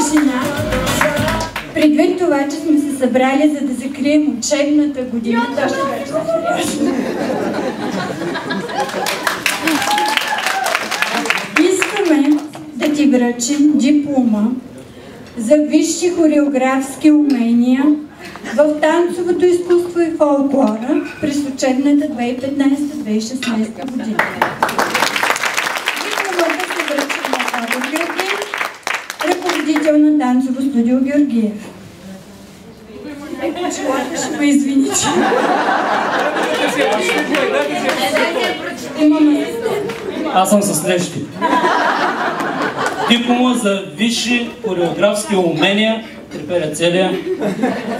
тишина. Предвид това, че сме се събрали, за да закрием учебната година, то ще бъде сериозно. Искаме да ти връчим диплома за висши хореографски умения в танцовото изкуство и фолклора през учебната 2015-2016 година. Дипломата се връчи на Тодор Георгиев, ръководител на танцово студио Георгиев. Ще ме извините. Аз съм с лещи. Диплома за висши хореографски умения, треперя целия,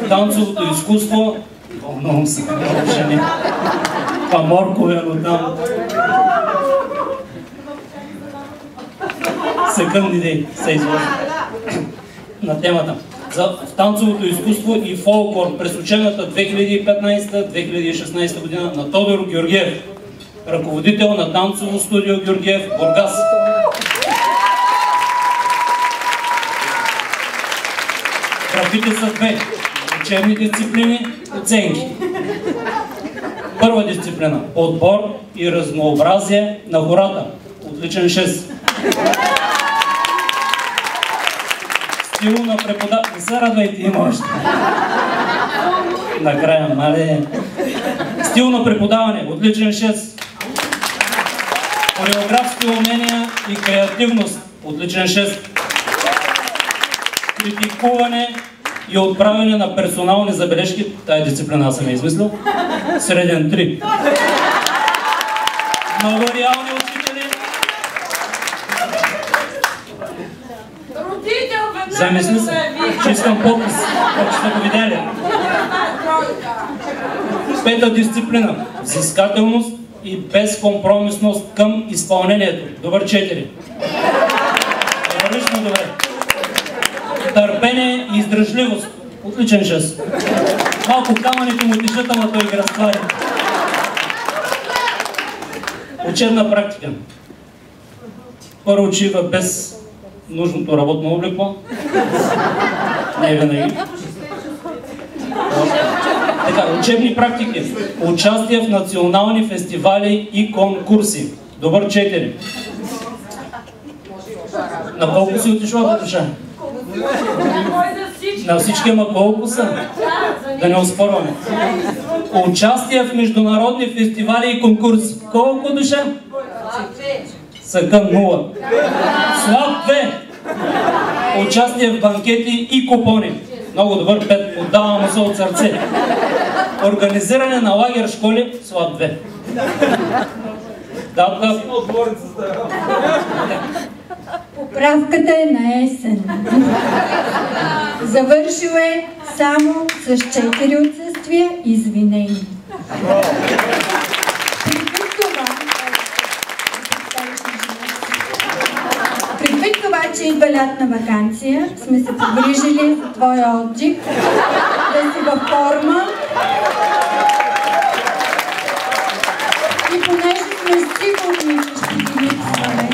танцовото изкуство. Много се жени. Паморкове, но там. Секундни дей се изложи на темата. За танцовото изкуство и фолклор през учебната 2015-2016 година на Тодор Георгиев, ръководител на танцово студио Георгиев, Бургас. Графите са две. Учебни дисциплини, оценки. Първа дисциплина – отбор и разнообразие на хората. Отличен 6. Стил на преподаване. Не се радвайте, има още. Накрая, мале. Стил на преподаване. Отличен 6. Хореографски умения и креативност. Отличен 6. Критикуване и отправяне на персонални забележки. Тая дисциплина съм я измислил. Среден 3. Много реални учители. Замисли се, че искам подпис, ако сте го видели. Пета дисциплина – взискателност и безкомпромисност към изпълнението. Добър 4. Лично добре. Търпение и издръжливост. Отличен 6. Малко камъните му тежат, ама той ги разтваря. Учебна практика. Първо учива без нужното работно облекло. Не винаги. Така, учебни практики. Участие в национални фестивали и конкурси. Добър 4. На колко си отишла, душа? На всички, ама колко са? Да не оспорваме. Участие в международни фестивали и конкурси. Колко, душа? Съкън 0. Слаб 2. Участие в банкети и купони. Много добър 5. Отдавам му се от сърце. Организиране на лагер школи. Слаб 2. Дата. Поправката е на есен. Завършил е само с 4 отсъствия извинени. Предвид това, че идва лятна ваканция, сме се погрижили за твоя отдих, да си във форма. И понеже сме сигурни, че ще ти липсваме,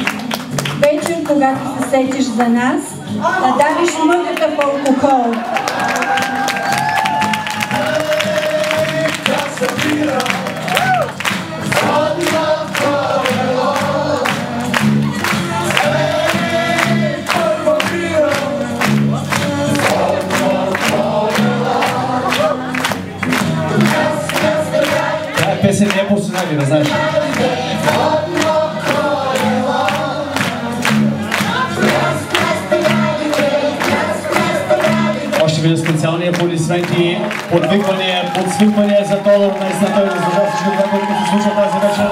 вечер, когато се сетиш за нас, да давиш мъката в алкохол. Тая песен не е професионална, знаеш. Още видя специални аплодисменти, подвиквания, подсвиквания за Тодор. Наистина той заслужава всичко това, което се случва тази вечер.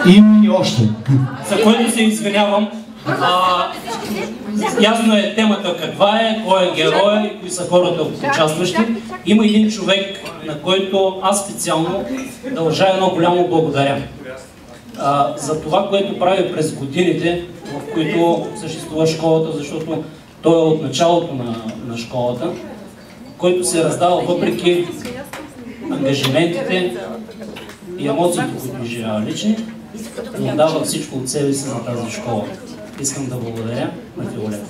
И още. За което се извинявам. ясно е темата каква е, кой е героя, кои са хората участващи. Има един човек, на който аз специално дължа едно голямо благодаря. За това, което прави през годините, в които съществува школата, защото той е от началото на школата, който се раздава въпреки ангажиментите и емоциите, които изживява лични, но дава всичко от себе си за тази школа. Искам да благодаря на Филолет.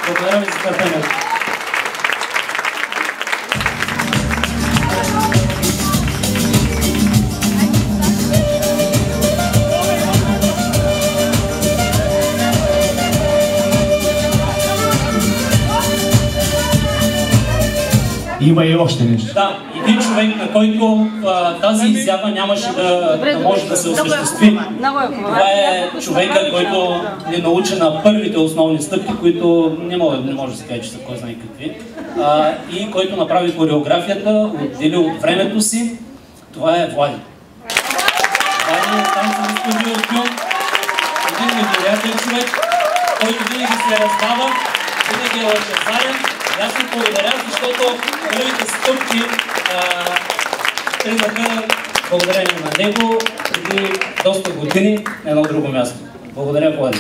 Благодаря ви за търпението. Има и още нещо. Да, един човек, на който тази изява нямаше да може да се осъществи. Това е човека, който ни научи на първите основни стъпки, които не може да се каже, че са кой знае какви. И който направи хореографията, отдели от времето си. Това е Влади. Влади е там в студио Тюн. Един невероятен човек, който винаги се раздава, винаги е лъчезарен. Аз ви благодаря, защото първите стъпки тръгнаха благодарение на него преди доста години на едно друго място. Благодаря, Влади.